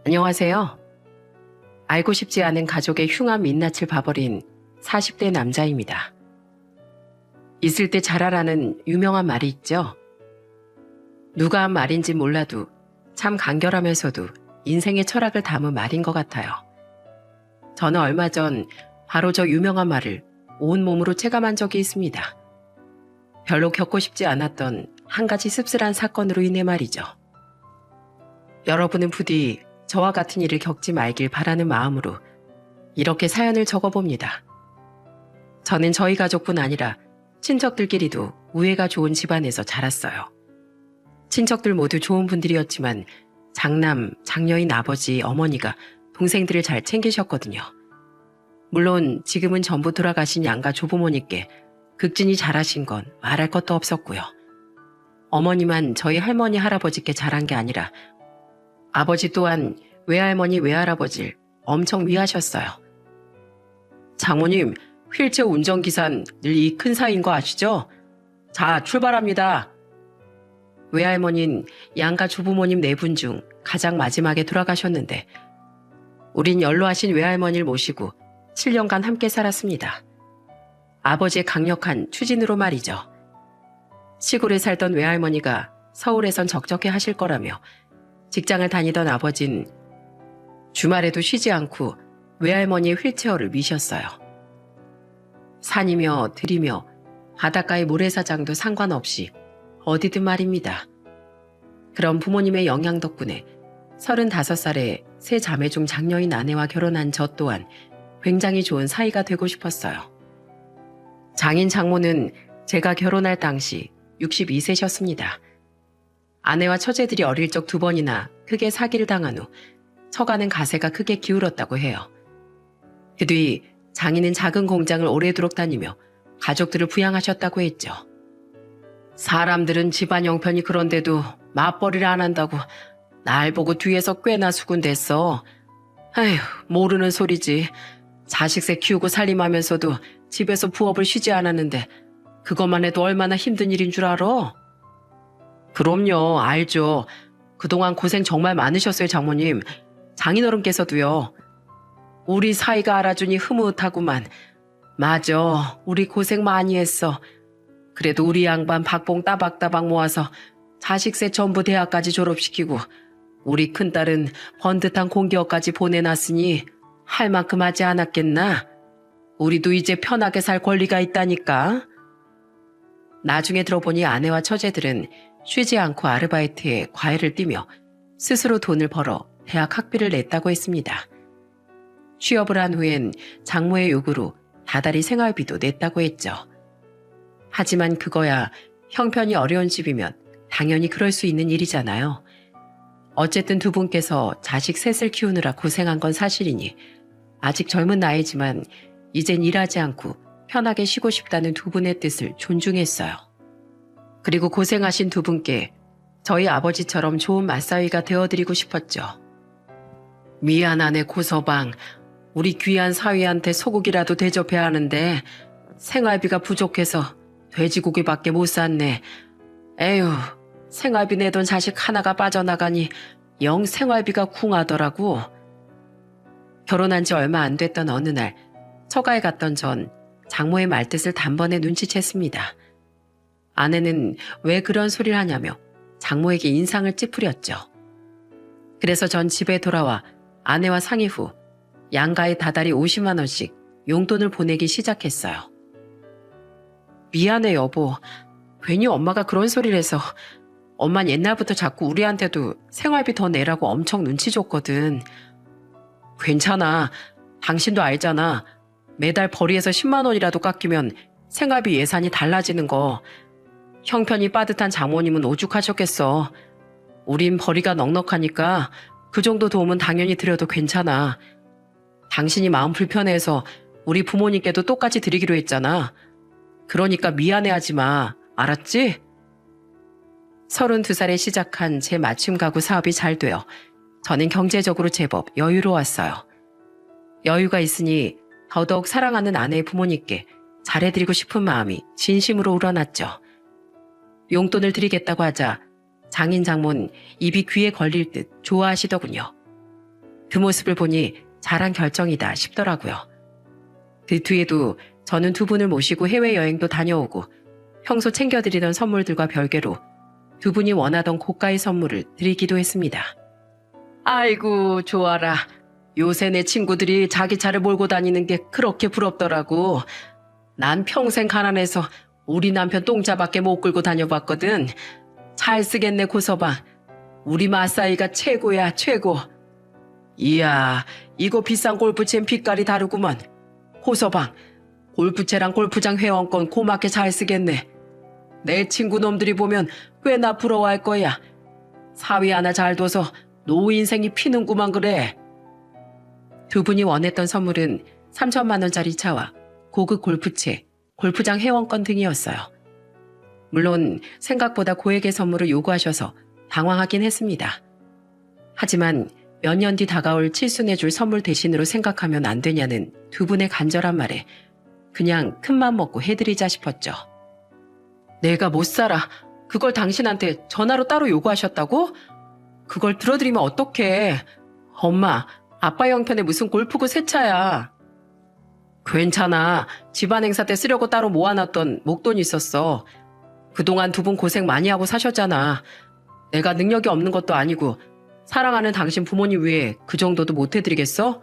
안녕하세요. 알고 싶지 않은 가족의 흉한 민낯을 봐버린 40대 남자입니다. 있을 때 잘하라는 유명한 말이 있죠. 누가 한 말인지 몰라도 참 간결하면서도 인생의 철학을 담은 말인 것 같아요. 저는 얼마 전 바로 저 유명한 말을 온몸으로 체감한 적이 있습니다. 별로 겪고 싶지 않았던 한 가지 씁쓸한 사건으로 인해 말이죠. 여러분은 부디 저와 같은 일을 겪지 말길 바라는 마음으로 이렇게 사연을 적어봅니다. 저는 저희 가족뿐 아니라 친척들끼리도 우애가 좋은 집안에서 자랐어요. 친척들 모두 좋은 분들이었지만 장남, 장녀인 아버지, 어머니가 동생들을 잘 챙기셨거든요. 물론 지금은 전부 돌아가신 양가 조부모님께 극진히 잘하신 건 말할 것도 없었고요. 어머니만 저희 할머니, 할아버지께 잘한 게 아니라 아버지 또한 외할머니, 외할아버지를 엄청 위하셨어요. 장모님, 휠체어 운전기사는 늘 이 큰 사이인 거 아시죠? 자, 출발합니다. 외할머니는 양가 조부모님 4분 중 가장 마지막에 돌아가셨는데 우린 연로하신 외할머니를 모시고 7년간 함께 살았습니다. 아버지의 강력한 추진으로 말이죠. 시골에 살던 외할머니가 서울에선 적적해 하실 거라며 직장을 다니던 아버진 주말에도 쉬지 않고 외할머니의 휠체어를 미셨어요. 산이며 들이며 바닷가의 모래사장도 상관없이 어디든 말입니다. 그런 부모님의 영향 덕분에 35살에 세 자매 중 장녀인 아내와 결혼한 저 또한 굉장히 좋은 사이가 되고 싶었어요. 장인 장모는 제가 결혼할 당시 62세셨습니다. 아내와 처제들이 어릴 적 2번이나 크게 사기를 당한 후 처가는 가세가 크게 기울었다고 해요. 그 뒤 장인은 작은 공장을 오래도록 다니며 가족들을 부양하셨다고 했죠. 사람들은 집안 형편이 그런데도 맞벌이를 안 한다고 날 보고 뒤에서 꽤나 수군댔어. 아휴, 모르는 소리지. 자식새 키우고 살림하면서도 집에서 부업을 쉬지 않았는데 그것만 해도 얼마나 힘든 일인 줄 알아? 그럼요, 알죠. 그동안 고생 정말 많으셨어요, 장모님. 장인어른께서도요. 우리 사이가 알아주니 흐뭇하구만. 맞아, 우리 고생 많이 했어. 그래도 우리 양반 박봉 따박따박 모아서 자식새 전부 대학까지 졸업시키고 우리 큰딸은 번듯한 공기업까지 보내놨으니 할 만큼 하지 않았겠나? 우리도 이제 편하게 살 권리가 있다니까. 나중에 들어보니 아내와 처제들은 쉬지 않고 아르바이트에 과외를 뛰며 스스로 돈을 벌어 대학 학비를 냈다고 했습니다. 취업을 한 후엔 장모의 요구로 다달이 생활비도 냈다고 했죠. 하지만 그거야 형편이 어려운 집이면 당연히 그럴 수 있는 일이잖아요. 어쨌든 두 분께서 자식 셋을 키우느라 고생한 건 사실이니 아직 젊은 나이지만 이젠 일하지 않고 편하게 쉬고 싶다는 두 분의 뜻을 존중했어요. 그리고 고생하신 두 분께 저희 아버지처럼 좋은 맞사위가 되어드리고 싶었죠. 미안하네 고서방. 우리 귀한 사위한테 소고기라도 대접해야 하는데 생활비가 부족해서 돼지고기밖에 못 샀네. 에휴, 생활비 내던 자식 하나가 빠져나가니 영 생활비가 쿵하더라고. 결혼한 지 얼마 안 됐던 어느 날 처가에 갔던 전 장모의 말뜻을 단번에 눈치챘습니다. 아내는 왜 그런 소리를 하냐며 장모에게 인상을 찌푸렸죠. 그래서 전 집에 돌아와 아내와 상의 후 양가에 다달이 50만 원씩 용돈을 보내기 시작했어요. 미안해 여보. 괜히 엄마가 그런 소리를 해서 엄만 옛날부터 자꾸 우리한테도 생활비 더 내라고 엄청 눈치 줬거든. 괜찮아. 당신도 알잖아. 매달 벌이에서 10만 원이라도 깎이면 생활비 예산이 달라지는 거. 형편이 빠듯한 장모님은 오죽하셨겠어. 우린 벌이가 넉넉하니까 그 정도 도움은 당연히 드려도 괜찮아. 당신이 마음 불편해서 우리 부모님께도 똑같이 드리기로 했잖아. 그러니까 미안해하지 마. 알았지? 32살에 시작한 제 맞춤 가구 사업이 잘 되어 저는 경제적으로 제법 여유로웠어요. 여유가 있으니 더더욱 사랑하는 아내의 부모님께 잘해드리고 싶은 마음이 진심으로 우러났죠. 용돈을 드리겠다고 하자 장인 장모는 입이 귀에 걸릴 듯 좋아하시더군요. 그 모습을 보니 잘한 결정이다 싶더라고요. 그 뒤에도 저는 두 분을 모시고 해외여행도 다녀오고 평소 챙겨드리던 선물들과 별개로 두 분이 원하던 고가의 선물을 드리기도 했습니다. 아이고 좋아라. 요새 내 친구들이 자기 차를 몰고 다니는 게 그렇게 부럽더라고. 난 평생 가난해서 우리 남편 똥차밖에 못 끌고 다녀봤거든. 잘 쓰겠네 고서방. 우리 마사이가 최고야 최고. 이야 이거 비싼 골프채는 빛깔이 다르구먼. 고서방 골프채랑 골프장 회원권 고맙게 잘 쓰겠네. 내 친구 놈들이 보면 꽤나 부러워할 거야. 사위 하나 잘 둬서 노후 인생이 피는구만 그래. 두 분이 원했던 선물은 3천만 원짜리 차와 고급 골프채, 골프장 회원권 등이었어요. 물론 생각보다 고액의 선물을 요구하셔서 당황하긴 했습니다. 하지만 몇 년 뒤 다가올 칠순해줄 선물 대신으로 생각하면 안 되냐는 두 분의 간절한 말에 그냥 큰맘 먹고 해드리자 싶었죠. 내가 못 살아. 그걸 당신한테 전화로 따로 요구하셨다고? 그걸 들어드리면 어떡해. 엄마, 아빠 형편에 무슨 골프고 새 차야. 괜찮아. 집안 행사 때 쓰려고 따로 모아놨던 목돈이 있었어. 그동안 두 분 고생 많이 하고 사셨잖아. 내가 능력이 없는 것도 아니고 사랑하는 당신 부모님 위해 그 정도도 못 해드리겠어?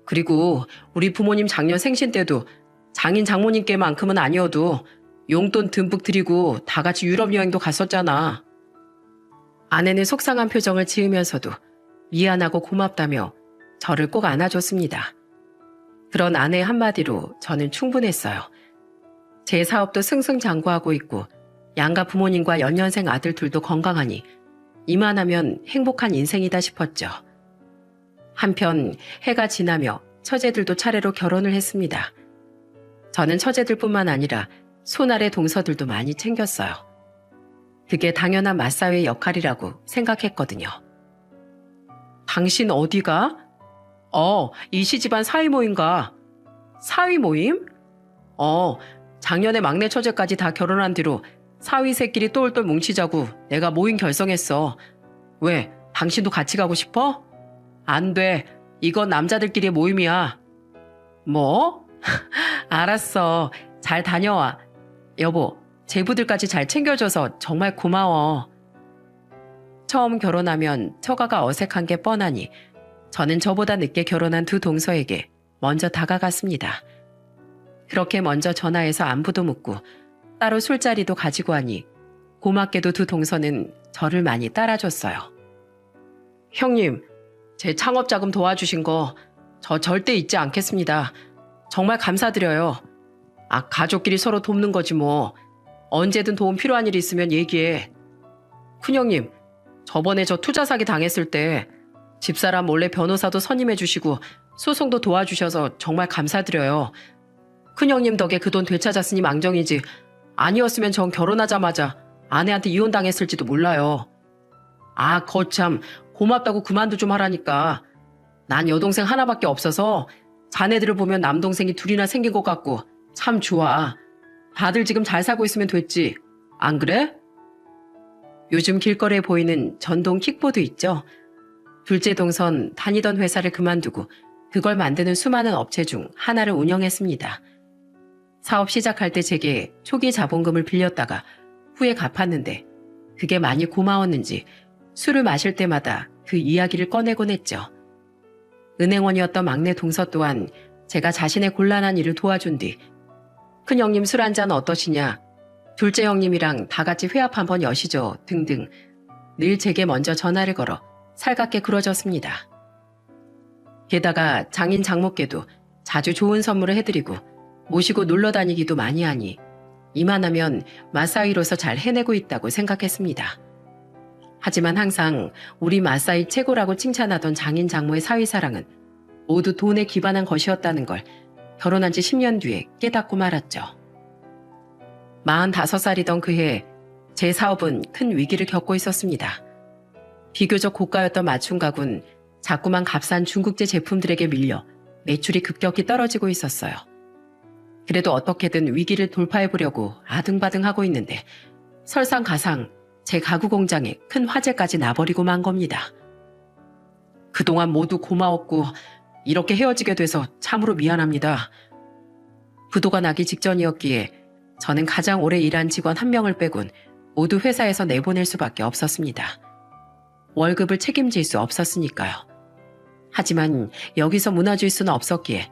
그리고 우리 부모님 작년 생신 때도 장인 장모님께만큼은 아니어도 용돈 듬뿍 드리고 다 같이 유럽 여행도 갔었잖아. 아내는 속상한 표정을 지으면서도 미안하고 고맙다며 저를 꼭 안아줬습니다. 그런 아내의 한마디로 저는 충분했어요. 제 사업도 승승장구하고 있고 양가 부모님과 연년생 아들 둘도 건강하니 이만하면 행복한 인생이다 싶었죠. 한편 해가 지나며 처제들도 차례로 결혼을 했습니다. 저는 처제들뿐만 아니라 손아래 동서들도 많이 챙겼어요. 그게 당연한 맞사위의 역할이라고 생각했거든요. 당신 어디가? 이시 집안 사위 모임가. 사위 모임? 작년에 막내 처제까지 다 결혼한 뒤로 사위 새끼리 똘똘 뭉치자고 내가 모임 결성했어. 왜? 당신도 같이 가고 싶어? 안 돼. 이건 남자들끼리의 모임이야. 뭐? 알았어. 잘 다녀와. 여보, 제부들까지 잘 챙겨줘서 정말 고마워. 처음 결혼하면 처가가 어색한 게 뻔하니 저는 저보다 늦게 결혼한 두 동서에게 먼저 다가갔습니다. 그렇게 먼저 전화해서 안부도 묻고 따로 술자리도 가지고 하니 고맙게도 두 동서는 저를 많이 따라줬어요. 형님, 제 창업자금 도와주신 거 저 절대 잊지 않겠습니다. 정말 감사드려요. 가족끼리 서로 돕는 거지 뭐. 언제든 도움 필요한 일 있으면 얘기해. 큰형님, 저번에 저 투자 사기 당했을 때 집사람 몰래 변호사도 선임해 주시고 소송도 도와주셔서 정말 감사드려요. 큰형님 덕에 그 돈 되찾았으니 망정이지 아니었으면 전 결혼하자마자 아내한테 이혼당했을지도 몰라요. 거참 고맙다고 그만도 좀 하라니까. 난 여동생 하나밖에 없어서 자네들을 보면 남동생이 둘이나 생긴 것 같고 참 좋아. 다들 지금 잘 살고 있으면 됐지. 안 그래? 요즘 길거리에 보이는 전동 킥보드 있죠? 둘째 동선 다니던 회사를 그만두고 그걸 만드는 수많은 업체 중 하나를 운영했습니다. 사업 시작할 때 제게 초기 자본금을 빌렸다가 후에 갚았는데 그게 많이 고마웠는지 술을 마실 때마다 그 이야기를 꺼내곤 했죠. 은행원이었던 막내 동서 또한 제가 자신의 곤란한 일을 도와준 뒤 큰형님 술 한잔 어떠시냐, 둘째 형님이랑 다 같이 회합 한번 여시죠 등등 늘 제게 먼저 전화를 걸어 살갑게 굴어줬습니다. 게다가 장인 장모께도 자주 좋은 선물을 해드리고 모시고 놀러 다니기도 많이 하니 이만하면 마사이로서 잘 해내고 있다고 생각했습니다. 하지만 항상 우리 마사이 최고라고 칭찬하던 장인 장모의 사위사랑은 모두 돈에 기반한 것이었다는 걸 결혼한 지 10년 뒤에 깨닫고 말았죠. 45살이던 그해 제 사업은 큰 위기를 겪고 있었습니다. 비교적 고가였던 맞춤 가구는 자꾸만 값싼 중국제 제품들에게 밀려 매출이 급격히 떨어지고 있었어요. 그래도 어떻게든 위기를 돌파해보려고 아등바등하고 있는데 설상가상 제 가구 공장에 큰 화재까지 나버리고 만 겁니다. 그동안 모두 고마웠고 이렇게 헤어지게 돼서 참으로 미안합니다. 부도가 나기 직전이었기에 저는 가장 오래 일한 직원 한 명을 빼곤 모두 회사에서 내보낼 수밖에 없었습니다. 월급을 책임질 수 없었으니까요. 하지만 여기서 무너질 수는 없었기에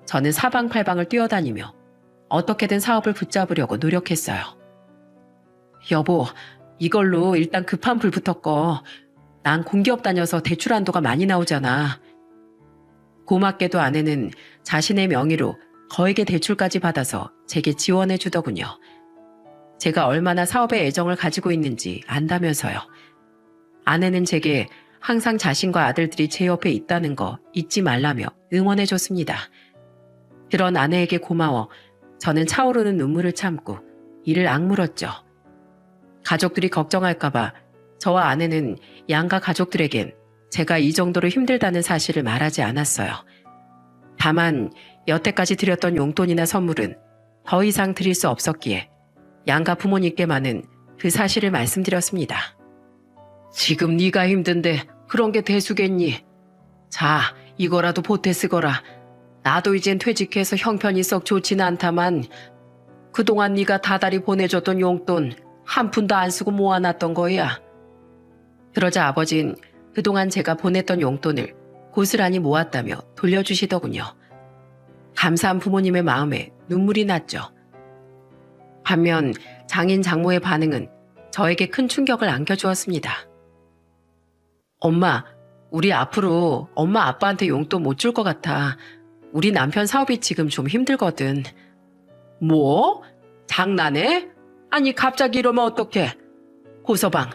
저는 사방팔방을 뛰어다니며 어떻게든 사업을 붙잡으려고 노력했어요. 여보, 이걸로 일단 급한 불부터 꺼. 난 공기업 다녀서 대출 한도가 많이 나오잖아. 고맙게도 아내는 자신의 명의로 거액의 대출까지 받아서 제게 지원해 주더군요. 제가 얼마나 사업에 애정을 가지고 있는지 안다면서요. 아내는 제게 항상 자신과 아들들이 제 옆에 있다는 거 잊지 말라며 응원해 줬습니다. 그런 아내에게 고마워 저는 차오르는 눈물을 참고 이를 악물었죠. 가족들이 걱정할까봐 저와 아내는 양가 가족들에겐 제가 이 정도로 힘들다는 사실을 말하지 않았어요. 다만 여태까지 드렸던 용돈이나 선물은 더 이상 드릴 수 없었기에 양가 부모님께만은 그 사실을 말씀드렸습니다. 지금 네가 힘든데 그런 게 대수겠니? 자, 이거라도 보태 쓰거라. 나도 이젠 퇴직해서 형편이 썩 좋지는 않다만 그동안 네가 다달이 보내줬던 용돈 한 푼도 안 쓰고 모아놨던 거야. 그러자 아버진 그동안 제가 보냈던 용돈을 고스란히 모았다며 돌려주시더군요. 감사한 부모님의 마음에 눈물이 났죠. 반면 장인 장모의 반응은 저에게 큰 충격을 안겨주었습니다. 엄마, 우리 앞으로 엄마 아빠한테 용돈 못 줄 것 같아. 우리 남편 사업이 지금 좀 힘들거든. 뭐? 장난해? 아니 갑자기 이러면 어떡해? 고서방,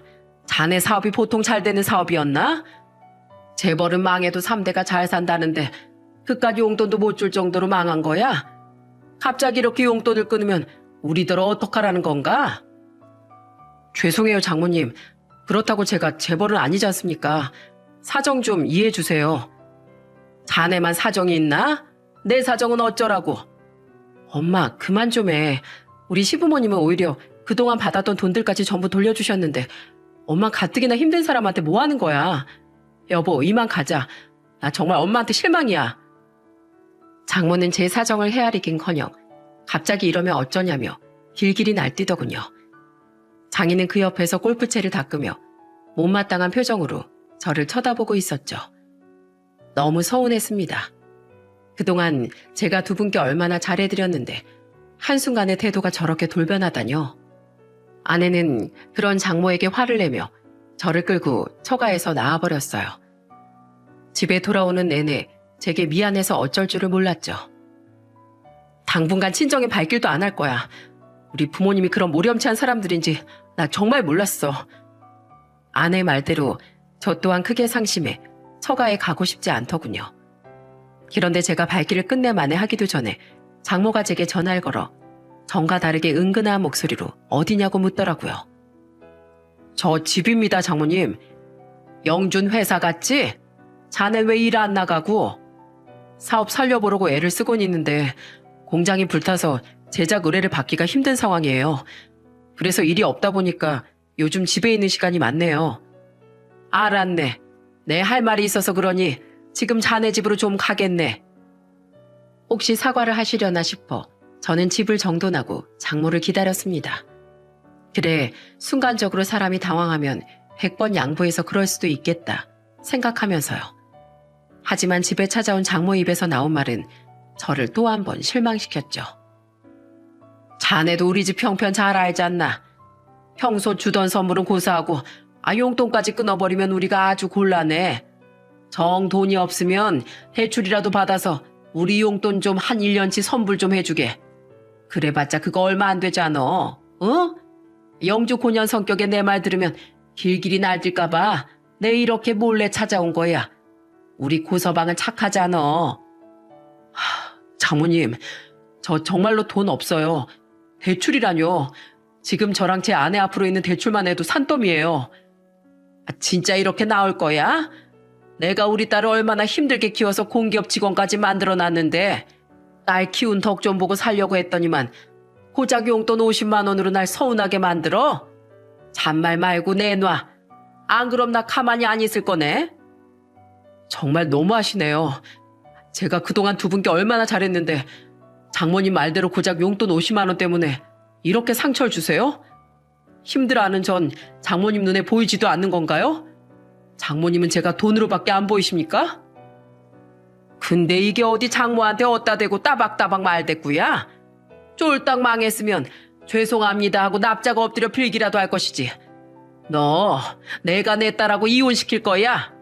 자네 사업이 보통 잘 되는 사업이었나? 재벌은 망해도 3대가 잘 산다는데 그깟 용돈도 못 줄 정도로 망한 거야? 갑자기 이렇게 용돈을 끊으면 우리들 어떡하라는 건가? 죄송해요 장모님. 그렇다고 제가 재벌은 아니지 않습니까? 사정 좀 이해해 주세요. 자네만 사정이 있나? 내 사정은 어쩌라고? 엄마 그만 좀 해. 우리 시부모님은 오히려 그동안 받았던 돈들까지 전부 돌려주셨는데 엄마 가뜩이나 힘든 사람한테 뭐 하는 거야? 여보 이만 가자. 나 정말 엄마한테 실망이야. 장모는 제 사정을 헤아리긴커녕 갑자기 이러면 어쩌냐며 길길이 날뛰더군요. 장인은 그 옆에서 골프채를 닦으며 못마땅한 표정으로 저를 쳐다보고 있었죠. 너무 서운했습니다. 그동안 제가 두 분께 얼마나 잘해드렸는데 한순간에 태도가 저렇게 돌변하다뇨. 아내는 그런 장모에게 화를 내며 저를 끌고 처가에서 나와버렸어요. 집에 돌아오는 내내 제게 미안해서 어쩔 줄을 몰랐죠. 당분간 친정에 발길도 안 할 거야. 우리 부모님이 그런 모렴치한 사람들인지 나 정말 몰랐어. 아내 말대로 저 또한 크게 상심해 처가에 가고 싶지 않더군요. 그런데 제가 발길을 끝내 만회하기도 전에 장모가 제게 전화를 걸어 전과 다르게 은근한 목소리로 어디냐고 묻더라고요. 저 집입니다 장모님. 영준 회사 갔지? 자네 왜 일 안 나가고? 사업 살려보려고 애를 쓰곤 있는데 공장이 불타서 제작 의뢰를 받기가 힘든 상황이에요. 그래서 일이 없다 보니까 요즘 집에 있는 시간이 많네요. 알았네. 내 할 말이 있어서 그러니 지금 자네 집으로 좀 가겠네. 혹시 사과를 하시려나 싶어 저는 집을 정돈하고 장모를 기다렸습니다. 그래, 순간적으로 사람이 당황하면 100번 양보해서 그럴 수도 있겠다 생각하면서요. 하지만 집에 찾아온 장모 입에서 나온 말은 저를 또 한 번 실망시켰죠. 자네도 우리 집 형편 잘 알지 않나? 평소 주던 선물은 고사하고 용돈까지 끊어버리면 우리가 아주 곤란해. 정 돈이 없으면 대출이라도 받아서 우리 용돈 좀 한 1년치 선불 좀 해주게. 그래봤자 그거 얼마 안 되잖아. 어? 영주 고년 성격에 내 말 들으면 길길이 날뛸까봐 내 이렇게 몰래 찾아온 거야. 우리 고서방은 착하잖아. 장모님, 저 정말로 돈 없어요. 대출이라뇨. 지금 저랑 제 아내 앞으로 있는 대출만 해도 산더미예요. 진짜 이렇게 나올 거야? 내가 우리 딸을 얼마나 힘들게 키워서 공기업 직원까지 만들어놨는데 딸 키운 덕 좀 보고 살려고 했더니만 고작 용돈 50만 원으로 날 서운하게 만들어? 잔말 말고 내놔. 안 그럼 나 가만히 안 있을 거네. 정말 너무하시네요. 제가 그동안 두 분께 얼마나 잘했는데 장모님 말대로 고작 용돈 50만 원 때문에 이렇게 상처를 주세요? 힘들어하는 전 장모님 눈에 보이지도 않는 건가요? 장모님은 제가 돈으로밖에 안 보이십니까? 근데 이게 어디 장모한테 어디다 대고 따박따박 말대꾸야? 쫄딱 망했으면 죄송합니다 하고 납작 엎드려 빌기라도 할 것이지. 너 내가 내 딸하고 이혼시킬 거야?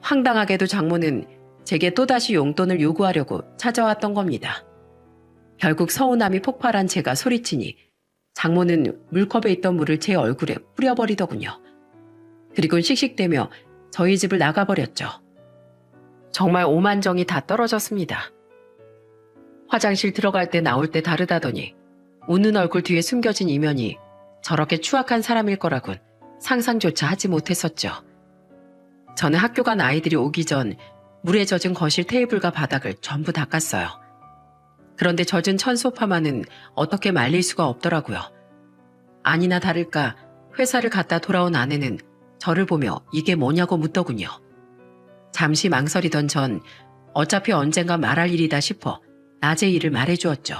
황당하게도 장모는 제게 또다시 용돈을 요구하려고 찾아왔던 겁니다. 결국 서운함이 폭발한 제가 소리치니 장모는 물컵에 있던 물을 제 얼굴에 뿌려버리더군요. 그리고 씩씩대며 저희 집을 나가버렸죠. 정말 오만정이 다 떨어졌습니다. 화장실 들어갈 때 나올 때 다르다더니 웃는 얼굴 뒤에 숨겨진 이면이 저렇게 추악한 사람일 거라곤 상상조차 하지 못했었죠. 저는 학교 간 아이들이 오기 전 물에 젖은 거실 테이블과 바닥을 전부 닦았어요. 그런데 젖은 천소파만은 어떻게 말릴 수가 없더라고요. 아니나 다를까 회사를 갔다 돌아온 아내는 저를 보며 이게 뭐냐고 묻더군요. 잠시 망설이던 전 어차피 언젠가 말할 일이다 싶어 낮에 일을 말해주었죠.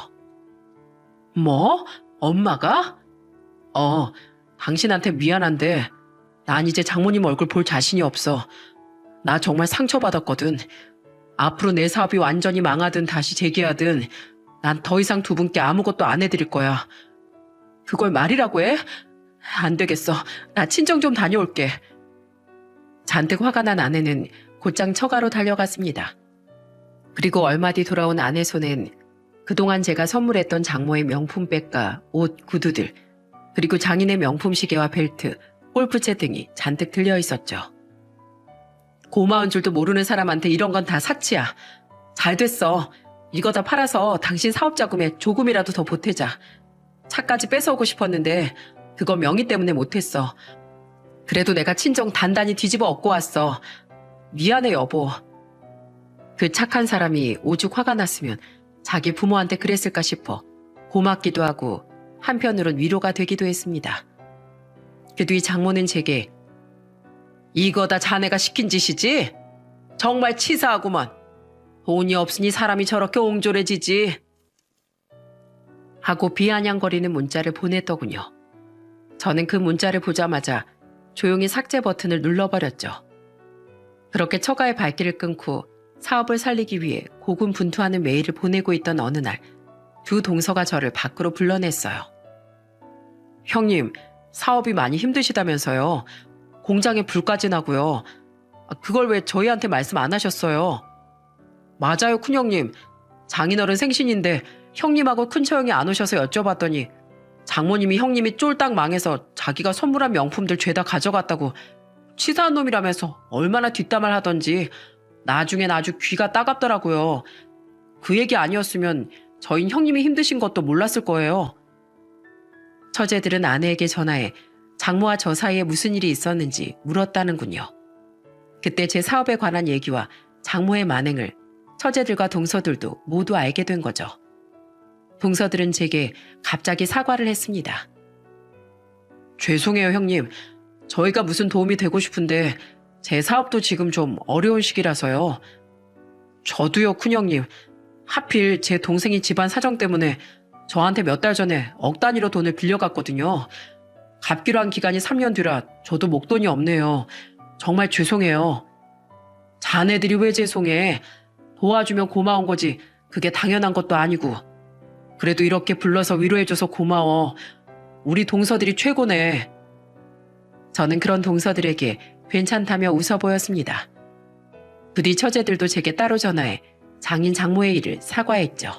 뭐? 엄마가? 당신한테 미안한데 난 이제 장모님 얼굴 볼 자신이 없어. 나 정말 상처받았거든. 앞으로 내 사업이 완전히 망하든 다시 재기하든 난 더 이상 두 분께 아무것도 안 해드릴 거야. 그걸 말이라고 해? 안 되겠어. 나 친정 좀 다녀올게. 잔뜩 화가 난 아내는 곧장 처가로 달려갔습니다. 그리고 얼마 뒤 돌아온 아내 손엔 그동안 제가 선물했던 장모의 명품백과 옷, 구두들, 그리고 장인의 명품 시계와 벨트, 골프채 등이 잔뜩 들려 있었죠. 고마운 줄도 모르는 사람한테 이런 건 다 사치야. 잘 됐어. 이거 다 팔아서 당신 사업 자금에 조금이라도 더 보태자. 차까지 뺏어오고 싶었는데 그거 명의 때문에 못했어. 그래도 내가 친정 단단히 뒤집어 엎고 왔어. 미안해 여보. 그 착한 사람이 오죽 화가 났으면 자기 부모한테 그랬을까 싶어 고맙기도 하고 한편으론 위로가 되기도 했습니다. 그 뒤 장모는 제게 이거 다 자네가 시킨 짓이지? 정말 치사하구먼. 돈이 없으니 사람이 저렇게 옹졸해지지. 하고 비아냥거리는 문자를 보냈더군요. 저는 그 문자를 보자마자 조용히 삭제 버튼을 눌러버렸죠. 그렇게 처가의 발길을 끊고 사업을 살리기 위해 고군분투하는 메일을 보내고 있던 어느 날 두 동서가 저를 밖으로 불러냈어요. 형님, 사업이 많이 힘드시다면서요. 공장에 불까지 나고요. 그걸 왜 저희한테 말씀 안 하셨어요? 맞아요, 큰형님. 장인어른 생신인데 형님하고 큰처형이 안 오셔서 여쭤봤더니 장모님이 형님이 쫄딱 망해서 자기가 선물한 명품들 죄다 가져갔다고 치사한 놈이라면서 얼마나 뒷담을 하던지 나중엔 아주 귀가 따갑더라고요. 그 얘기 아니었으면 저흰 형님이 힘드신 것도 몰랐을 거예요. 처제들은 아내에게 전화해 장모와 저 사이에 무슨 일이 있었는지 물었다는군요. 그때 제 사업에 관한 얘기와 장모의 만행을 처제들과 동서들도 모두 알게 된 거죠. 동서들은 제게 갑자기 사과를 했습니다. 죄송해요 형님. 저희가 무슨 도움이 되고 싶은데 제 사업도 지금 좀 어려운 시기라서요. 저도요 큰형님. 하필 제 동생이 집안 사정 때문에 저한테 몇 달 전에 억 단위로 돈을 빌려갔거든요. 갚기로 한 기간이 3년 뒤라 저도 목돈이 없네요. 정말 죄송해요. 자네들이 왜 죄송해. 도와주면 고마운 거지 그게 당연한 것도 아니고. 그래도 이렇게 불러서 위로해줘서 고마워. 우리 동서들이 최고네. 저는 그런 동서들에게 괜찮다며 웃어 보였습니다. 부디 처제들도 제게 따로 전화해 장인 장모의 일을 사과했죠.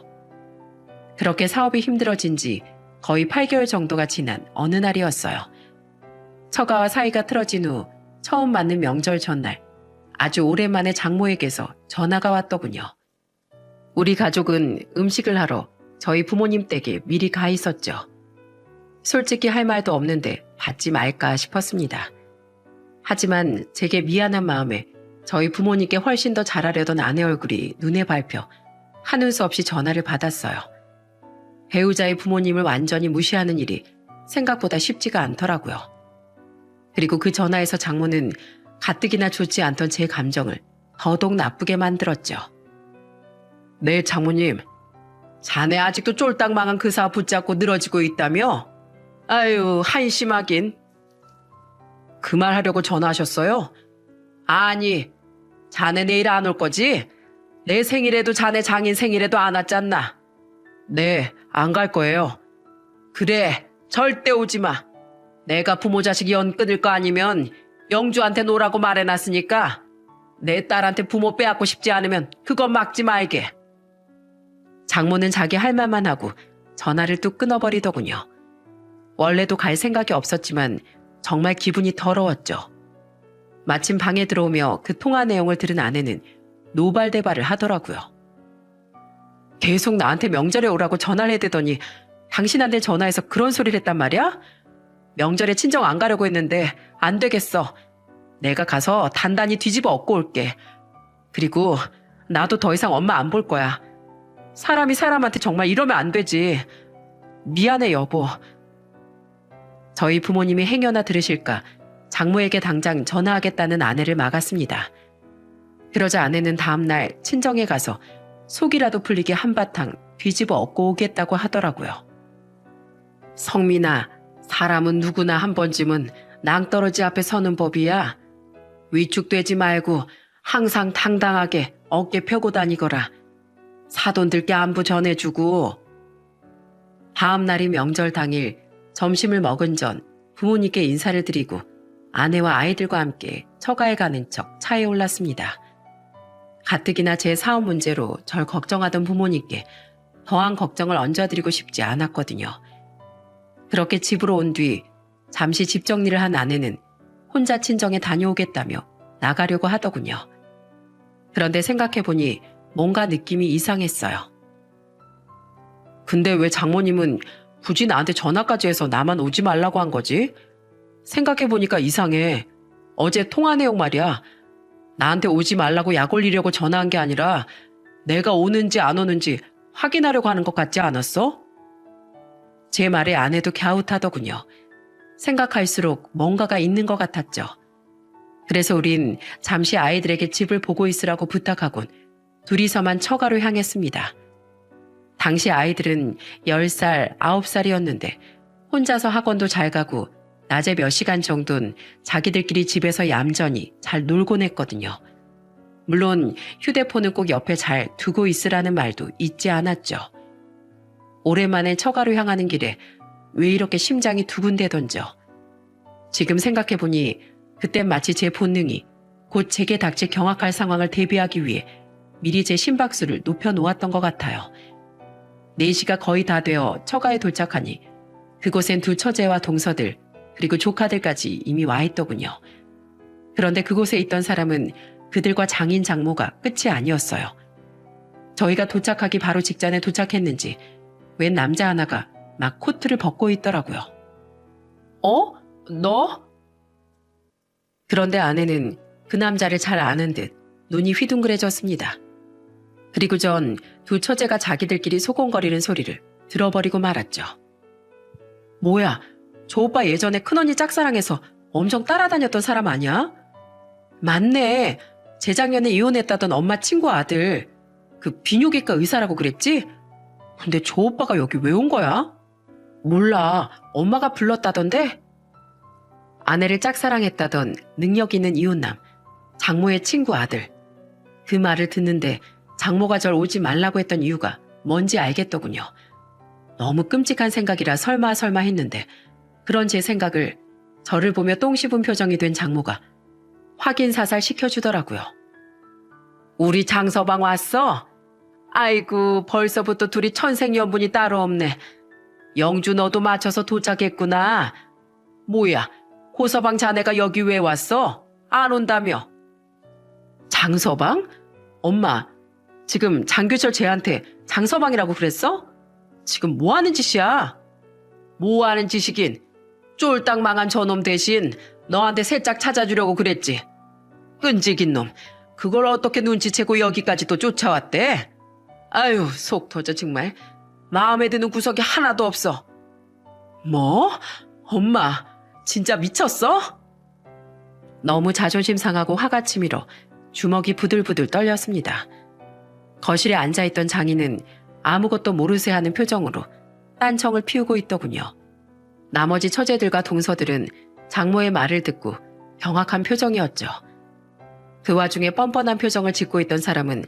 그렇게 사업이 힘들어진 지 거의 8개월 정도가 지난 어느 날이었어요. 처가와 사이가 틀어진 후 처음 맞는 명절 전날 아주 오랜만에 장모에게서 전화가 왔더군요. 우리 가족은 음식을 하러 저희 부모님 댁에 미리 가 있었죠. 솔직히 할 말도 없는데 받지 말까 싶었습니다. 하지만 제게 미안한 마음에 저희 부모님께 훨씬 더 잘하려던 아내 얼굴이 눈에 밟혀 한울 수 없이 전화를 받았어요. 배우자의 부모님을 완전히 무시하는 일이 생각보다 쉽지가 않더라고요. 그리고 그 전화에서 장모는 가뜩이나 좋지 않던 제 감정을 더더욱 나쁘게 만들었죠. 네, 장모님. 자네 아직도 쫄딱 망한 그 사업 붙잡고 늘어지고 있다며? 아유, 한심하긴. 그 말 하려고 전화하셨어요? 아니, 자네 내일 안 올 거지? 내 생일에도 자네 장인 생일에도 안 왔잖나. 네, 안 갈 거예요. 그래, 절대 오지 마. 내가 부모 자식 연 끊을 거 아니면 영주한테 놓으라고 말해놨으니까 내 딸한테 부모 빼앗고 싶지 않으면 그건 막지 말게. 장모는 자기 할 말만 하고 전화를 뚝 끊어버리더군요. 원래도 갈 생각이 없었지만 정말 기분이 더러웠죠. 마침 방에 들어오며 그 통화 내용을 들은 아내는 노발대발을 하더라고요. 계속 나한테 명절에 오라고 전화를 해대더니 당신한테 전화해서 그런 소리를 했단 말이야? 명절에 친정 안 가려고 했는데 안 되겠어. 내가 가서 단단히 뒤집어 엎고 올게. 그리고 나도 더 이상 엄마 안 볼 거야. 사람이 사람한테 정말 이러면 안 되지. 미안해, 여보. 저희 부모님이 행여나 들으실까 장모에게 당장 전화하겠다는 아내를 막았습니다. 그러자 아내는 다음날 친정에 가서 속이라도 풀리게 한바탕 뒤집어 엎고 오겠다고 하더라고요. 성민아, 사람은 누구나 한 번쯤은 낭떠러지 앞에 서는 법이야. 위축되지 말고 항상 당당하게 어깨 펴고 다니거라. 사돈들께 안부 전해주고. 다음 날이 명절 당일 점심을 먹은 전 부모님께 인사를 드리고 아내와 아이들과 함께 처가에 가는 척 차에 올랐습니다. 가뜩이나 제 사업 문제로 절 걱정하던 부모님께 더한 걱정을 얹어드리고 싶지 않았거든요. 그렇게 집으로 온 뒤 잠시 집 정리를 한 아내는 혼자 친정에 다녀오겠다며 나가려고 하더군요. 그런데 생각해보니 뭔가 느낌이 이상했어요. 근데 왜 장모님은 굳이 나한테 전화까지 해서 나만 오지 말라고 한 거지? 생각해보니까 이상해. 어제 통화 내용 말이야. 나한테 오지 말라고 약 올리려고 전화한 게 아니라 내가 오는지 안 오는지 확인하려고 하는 것 같지 않았어? 제 말에 아내도 갸웃하더군요. 생각할수록 뭔가가 있는 것 같았죠. 그래서 우린 잠시 아이들에게 집을 보고 있으라고 부탁하곤 둘이서만 처가로 향했습니다. 당시 아이들은 10살, 9살이었는데 혼자서 학원도 잘 가고 낮에 몇 시간 정도는 자기들끼리 집에서 얌전히 잘 놀곤 했거든요. 물론 휴대폰은 꼭 옆에 잘 두고 있으라는 말도 잊지 않았죠. 오랜만에 처가로 향하는 길에 왜 이렇게 심장이 두근대던져. 지금 생각해보니 그땐 마치 제 본능이 곧 제게 닥칠 경악할 상황을 대비하기 위해 미리 제 심박수를 높여놓았던 것 같아요. 4시가 거의 다 되어 처가에 도착하니 그곳엔 두 처제와 동서들 그리고 조카들까지 이미 와 있더군요. 그런데 그곳에 있던 사람은 그들과 장인 장모가 끝이 아니었어요. 저희가 도착하기 바로 직전에 도착했는지 웬 남자 하나가 막 코트를 벗고 있더라고요. 어? 너? 그런데 아내는 그 남자를 잘 아는 듯 눈이 휘둥그레졌습니다. 그리고 전 두 처제가 자기들끼리 소곤거리는 소리를 들어버리고 말았죠. 뭐야, 저 오빠 예전에 큰언니 짝사랑해서 엄청 따라다녔던 사람 아니야? 맞네. 재작년에 이혼했다던 엄마 친구 아들. 그 비뇨기과 의사라고 그랬지? 근데 저 오빠가 여기 왜 온 거야? 몰라. 엄마가 불렀다던데? 아내를 짝사랑했다던 능력 있는 이혼남, 장모의 친구 아들. 그 말을 듣는데 장모가 절 오지 말라고 했던 이유가 뭔지 알겠더군요. 너무 끔찍한 생각이라 설마 했는데 그런 제 생각을 저를 보며 똥 씹은 표정이 된 장모가 확인사살 시켜주더라고요. 우리 장서방 왔어? 아이고, 벌써부터 둘이 천생연분이 따로 없네. 영주 너도 맞춰서 도착했구나. 뭐야, 고서방 자네가 여기 왜 왔어? 안 온다며? 장서방? 엄마, 지금 장규철 쟤한테 장서방이라고 그랬어? 지금 뭐 하는 짓이야? 뭐 하는 짓이긴. 쫄딱 망한 저놈 대신 너한테 새짝 찾아주려고 그랬지. 끈질긴 놈. 그걸 어떻게 눈치채고 여기까지 또 쫓아왔대? 아유, 속 터져 정말. 마음에 드는 구석이 하나도 없어. 뭐? 엄마, 진짜 미쳤어? 너무 자존심 상하고 화가 치밀어 주먹이 부들부들 떨렸습니다. 거실에 앉아있던 장인은 아무것도 모르세 하는 표정으로 딴청을 피우고 있더군요. 나머지 처제들과 동서들은 장모의 말을 듣고 경악한 표정이었죠. 그 와중에 뻔뻔한 표정을 짓고 있던 사람은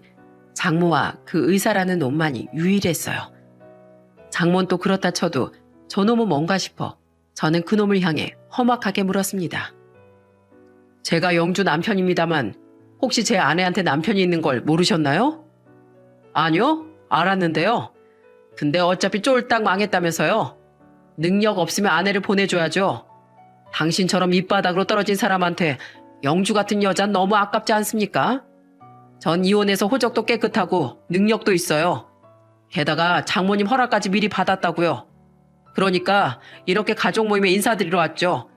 장모와 그 의사라는 놈만이 유일했어요. 장모는 또 그렇다 쳐도 저놈은 뭔가 싶어 저는 그놈을 향해 험악하게 물었습니다. 제가 영주 남편입니다만 혹시 제 아내한테 남편이 있는 걸 모르셨나요? 아니요, 알았는데요. 근데 어차피 쫄딱 망했다면서요. 능력 없으면 아내를 보내줘야죠. 당신처럼 밑바닥으로 떨어진 사람한테 영주 같은 여자는 너무 아깝지 않습니까? 전 이혼해서 호적도 깨끗하고 능력도 있어요. 게다가 장모님 허락까지 미리 받았다고요. 그러니까 이렇게 가족 모임에 인사드리러 왔죠.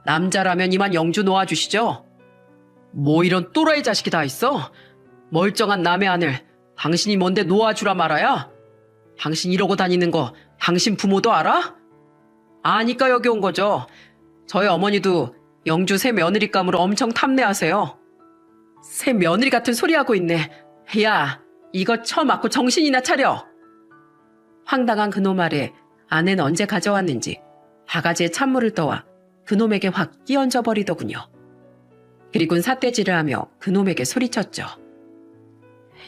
남자라면 이만 영주 놓아주시죠. 뭐 이런 또라이 자식이 다 있어? 멀쩡한 남의 아들 당신이 뭔데 놓아주라 말아야? 당신 이러고 다니는 거 당신 부모도 알아? 아니까 여기 온 거죠. 저희 어머니도 영주 새 며느리감으로 엄청 탐내하세요. 새 며느리 같은 소리 하고 있네. 야, 이거 쳐맞고 정신이나 차려. 황당한 그놈 말에 아내는 언제 가져왔는지 바가지에 찬물을 떠와 그놈에게 확 끼얹어 버리더군요. 그리고는 삿대질을 하며 그놈에게 소리쳤죠.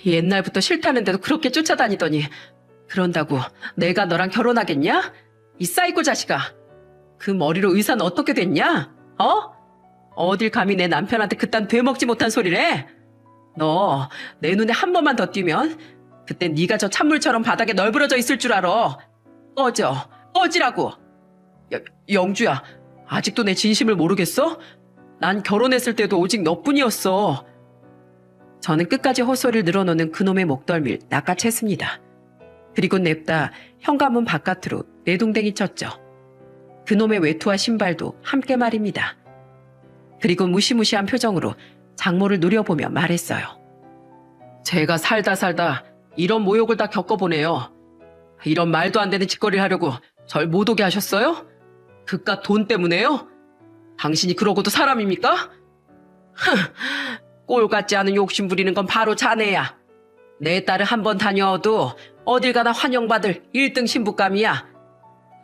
옛날부터 싫다는데도 그렇게 쫓아다니더니 그런다고 내가 너랑 결혼하겠냐? 이 사이코 자식아. 그 머리로 의사는 어떻게 됐냐? 어딜 감히 내 남편한테 그딴 되먹지 못한 소리를 해? 너 내 눈에 한 번만 더 띄면 그때 네가 저 찬물처럼 바닥에 널브러져 있을 줄 알아. 꺼지라고. 영주야, 아직도 내 진심을 모르겠어? 난 결혼했을 때도 오직 너뿐이었어. 저는 끝까지 헛소리를 늘어놓는 그놈의 목덜미를 낚아챘습니다. 그리고 냅다 현관문 바깥으로 내동댕이 쳤죠. 그놈의 외투와 신발도 함께 말입니다. 그리고 무시무시한 표정으로 장모를 노려보며 말했어요. 제가 살다 이런 모욕을 다 겪어보네요. 이런 말도 안 되는 짓거리를 하려고 절 못 오게 하셨어요? 그깟 돈 때문에요? 당신이 그러고도 사람입니까? 꼴 같지 않은 욕심 부리는 건 바로 자네야. 내 딸을 한 번 다녀도 어딜 가나 환영받을 1등 신부감이야.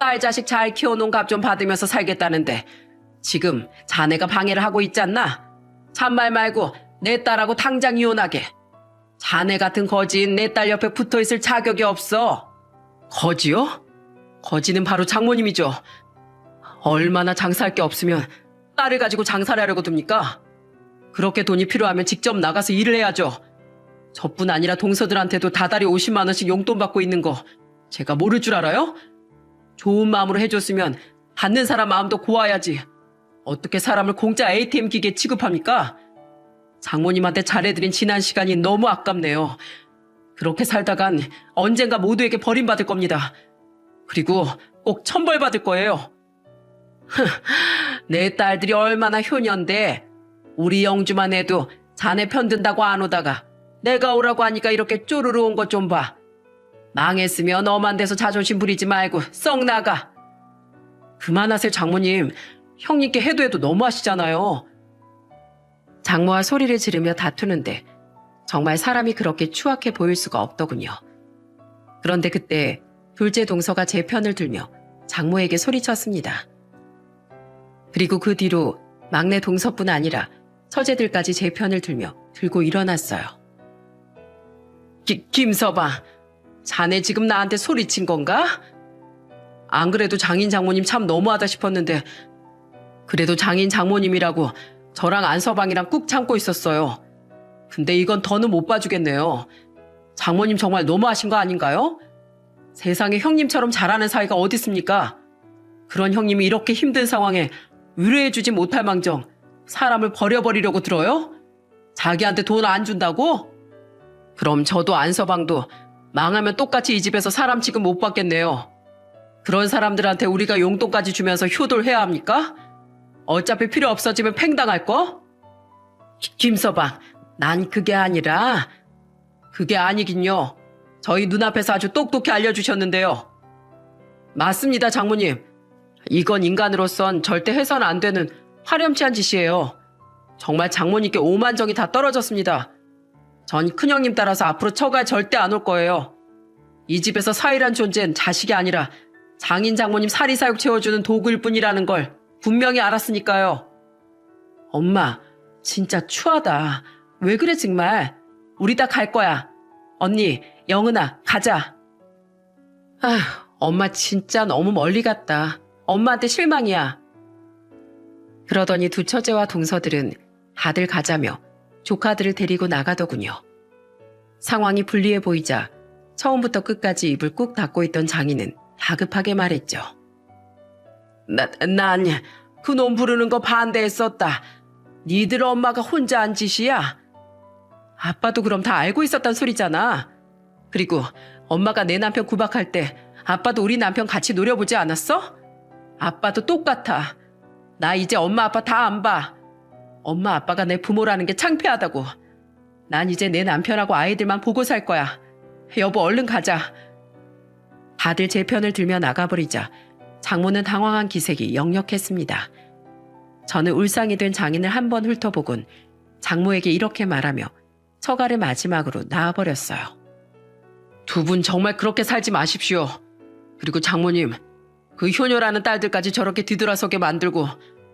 딸 자식 잘 키워놓은 값 좀 받으면서 살겠다는데 지금 자네가 방해를 하고 있잖나. 잔말 말고 내 딸하고 당장 이혼하게. 자네 같은 거지인 내 딸 옆에 붙어있을 자격이 없어. 거지요? 거지는 바로 장모님이죠. 얼마나 장사할 게 없으면 딸을 가지고 장사를 하려고 듭니까? 그렇게 돈이 필요하면 직접 나가서 일을 해야죠. 저뿐 아니라 동서들한테도 다달이 50만 원씩 용돈 받고 있는 거 제가 모를 줄 알아요? 좋은 마음으로 해줬으면 받는 사람 마음도 고와야지. 어떻게 사람을 공짜 ATM 기계에 취급합니까? 장모님한테 잘해드린 지난 시간이 너무 아깝네요. 그렇게 살다간 언젠가 모두에게 버림받을 겁니다. 그리고 꼭 천벌받을 거예요. 내 딸들이 얼마나 효년데 우리 영주만 해도 자네 편든다고 안 오다가 내가 오라고 하니까 이렇게 쪼르르 온 것 좀 봐. 망했으면 엄한 데서 자존심 부리지 말고 썩 나가. 그만하세요 장모님. 형님께 해도 너무하시잖아요. 장모와 소리를 지르며 다투는데 정말 사람이 그렇게 추악해 보일 수가 없더군요. 그런데 그때 둘째 동서가 제 편을 들며 장모에게 소리쳤습니다. 그리고 그 뒤로 막내 동서뿐 아니라 처제들까지 제 편을 들고 일어났어요. 김서방, 자네 지금 나한테 소리친 건가? 안 그래도 장인 장모님 참 너무하다 싶었는데 그래도 장인 장모님이라고 저랑 안서방이랑 꾹 참고 있었어요. 근데 이건 더는 못 봐주겠네요. 장모님 정말 너무하신 거 아닌가요? 세상에 형님처럼 잘하는 사이가 어디 있습니까? 그런 형님이 이렇게 힘든 상황에 위로해주지 못할 망정 사람을 버려버리려고 들어요? 자기한테 돈 안 준다고? 그럼 저도 안서방도 망하면 똑같이 이 집에서 사람 취급 못 받겠네요. 그런 사람들한테 우리가 용돈까지 주면서 효도해야 합니까? 어차피 필요 없어지면 팽당할 거? 김서방, 난 그게 아니라... 그게 아니긴요. 저희 눈앞에서 아주 똑똑히 알려주셨는데요. 맞습니다, 장모님. 이건 인간으로선 절대 해서는 안 되는 화렴치한 짓이에요. 정말 장모님께 오만정이 다 떨어졌습니다. 전 큰형님 따라서 앞으로 처가에 절대 안 올 거예요. 이 집에서 사위란 존재는 자식이 아니라 장인 장모님 사리사욕 채워주는 도구일 뿐이라는 걸 분명히 알았으니까요. 엄마, 진짜 추하다. 왜 그래 정말. 우리 다 갈 거야. 언니, 영은아, 가자. 아휴, 엄마 진짜 너무 멀리 갔다. 엄마한테 실망이야. 그러더니 두 처제와 동서들은 다들 가자며 조카들을 데리고 나가더군요. 상황이 불리해 보이자 처음부터 끝까지 입을 꾹 닫고 있던 장인은 다급하게 말했죠. 난 그놈 부르는 거 반대했었다. 니들 엄마가 혼자 한 짓이야? 아빠도 그럼 다 알고 있었단 소리잖아. 그리고 엄마가 내 남편 구박할 때 아빠도 우리 남편 같이 노려보지 않았어? 아빠도 똑같아. 나 이제 엄마 아빠 다 안 봐. 엄마 아빠가 내 부모라는 게 창피하다고. 난 이제 내 남편하고 아이들만 보고 살 거야. 여보 얼른 가자. 다들 제 편을 들며 나가버리자 장모는 당황한 기색이 역력했습니다. 저는 울상이 된 장인을 한번 훑어보곤 장모에게 이렇게 말하며 처가를 마지막으로 나와버렸어요. 두 분 정말 그렇게 살지 마십시오. 그리고 장모님, 그 효녀라는 딸들까지 저렇게 뒤돌아서게 만들고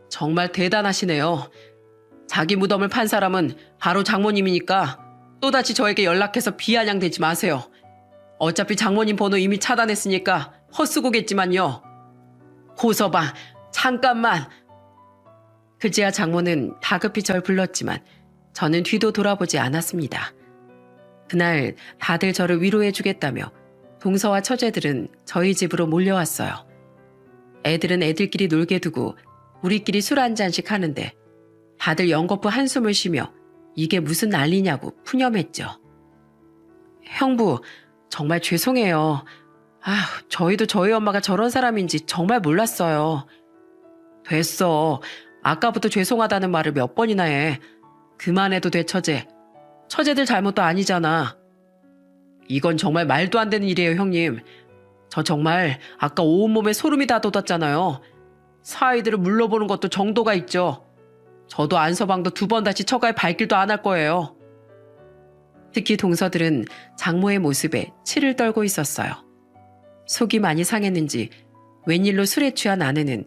정말 대단하시네요. 자기 무덤을 판 사람은 바로 장모님이니까 또다시 저에게 연락해서 비아냥대지 마세요. 어차피 장모님 번호 이미 차단했으니까 헛수고겠지만요. 고서방, 잠깐만. 그제야 장모는 다급히 절 불렀지만 저는 뒤도 돌아보지 않았습니다. 그날 다들 저를 위로해주겠다며 동서와 처제들은 저희 집으로 몰려왔어요. 애들은 애들끼리 놀게 두고 우리끼리 술 한 잔씩 하는데 다들 연거푸 한숨을 쉬며 이게 무슨 난리냐고 푸념했죠. 형부, 정말 죄송해요. 저희도 저희 엄마가 저런 사람인지 정말 몰랐어요. 됐어. 아까부터 죄송하다는 말을 몇 번이나 해. 그만해도 돼, 처제. 처제들 잘못도 아니잖아. 이건 정말 말도 안 되는 일이에요, 형님. 저 정말 아까 온몸에 소름이 다 돋았잖아요. 사위들을 물러보는 것도 정도가 있죠. 저도 안서방도 2번 다시 처가에 발길도 안 할 거예요. 특히 동서들은 장모의 모습에 치를 떨고 있었어요. 속이 많이 상했는지 웬일로 술에 취한 아내는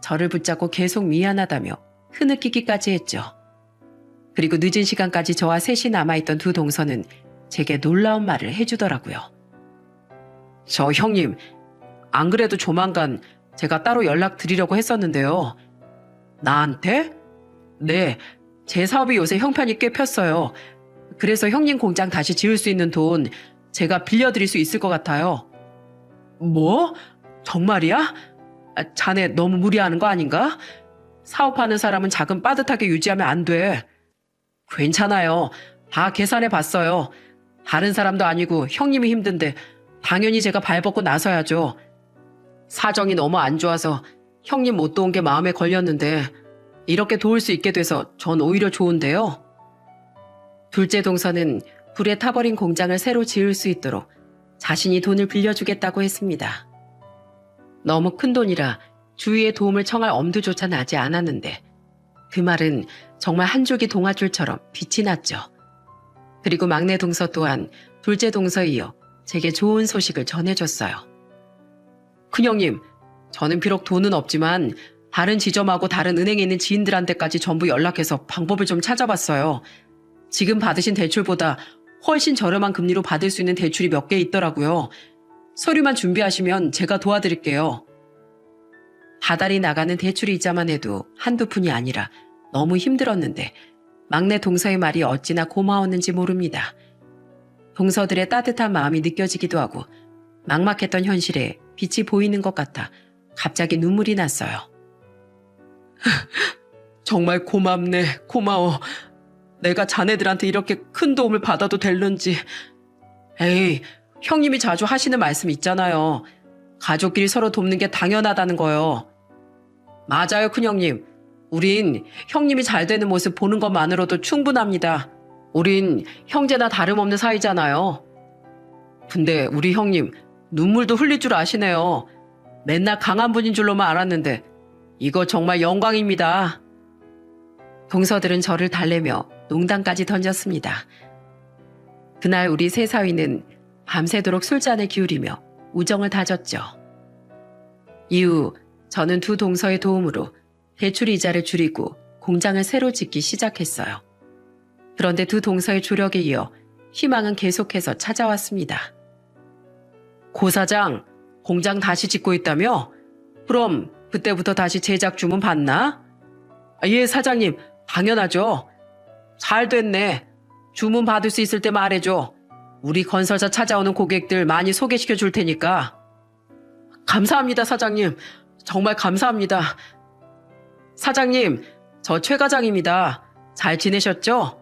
저를 붙잡고 계속 미안하다며 흐느끼기까지 했죠. 그리고 늦은 시간까지 저와 셋이 남아있던 두 동서는 제게 놀라운 말을 해주더라고요. 저 형님, 안 그래도 조만간 제가 따로 연락드리려고 했었는데요. 나한테? 네, 제 사업이 요새 형편이 꽤 폈어요. 그래서 형님 공장 다시 지을 수 있는 돈 제가 빌려드릴 수 있을 것 같아요. 뭐? 정말이야? 자네 너무 무리하는 거 아닌가? 사업하는 사람은 자금 빠듯하게 유지하면 안 돼. 괜찮아요. 다 계산해 봤어요. 다른 사람도 아니고 형님이 힘든데 당연히 제가 발벗고 나서야죠. 사정이 너무 안 좋아서 형님 못 도운 게 마음에 걸렸는데 이렇게 도울 수 있게 돼서 전 오히려 좋은데요. 둘째 동서는 불에 타버린 공장을 새로 지을 수 있도록 자신이 돈을 빌려주겠다고 했습니다. 너무 큰 돈이라 주위의 도움을 청할 엄두조차 나지 않았는데 그 말은 정말 한 줄기 동아줄처럼 빛이 났죠. 그리고 막내 동서 또한 둘째 동서에 이어 제게 좋은 소식을 전해줬어요. 큰형님, 저는 비록 돈은 없지만 다른 지점하고 다른 은행에 있는 지인들한테까지 전부 연락해서 방법을 좀 찾아봤어요. 지금 받으신 대출보다 훨씬 저렴한 금리로 받을 수 있는 대출이 몇 개 있더라고요. 서류만 준비하시면 제가 도와드릴게요. 다달이 나가는 대출 이자만 해도 한두 푼이 아니라 너무 힘들었는데 막내 동서의 말이 어찌나 고마웠는지 모릅니다. 동서들의 따뜻한 마음이 느껴지기도 하고 막막했던 현실에 빛이 보이는 것 같아 갑자기 눈물이 났어요. 정말 고맙네, 고마워. 내가 자네들한테 이렇게 큰 도움을 받아도 될는지. 에이, 형님이 자주 하시는 말씀 있잖아요. 가족끼리 서로 돕는 게 당연하다는 거요. 맞아요, 큰형님. 우린 형님이 잘 되는 모습 보는 것만으로도 충분합니다. 우린 형제나 다름없는 사이잖아요. 근데 우리 형님 눈물도 흘릴 줄 아시네요. 맨날 강한 분인 줄로만 알았는데 이거 정말 영광입니다. 동서들은 저를 달래며 농담까지 던졌습니다. 그날 우리 세 사위는 밤새도록 술잔을 기울이며 우정을 다졌죠. 이후 저는 두 동서의 도움으로 대출 이자를 줄이고 공장을 새로 짓기 시작했어요. 그런데 두 동서의 조력에 이어 희망은 계속해서 찾아왔습니다. 고 사장, 공장 다시 짓고 있다며? 그럼 그때부터 다시 제작 주문 받나? 예, 사장님, 당연하죠. 잘 됐네. 주문 받을 수 있을 때 말해줘. 우리 건설사 찾아오는 고객들 많이 소개시켜 줄 테니까. 감사합니다, 사장님. 정말 감사합니다. 사장님, 저 최 과장입니다. 잘 지내셨죠?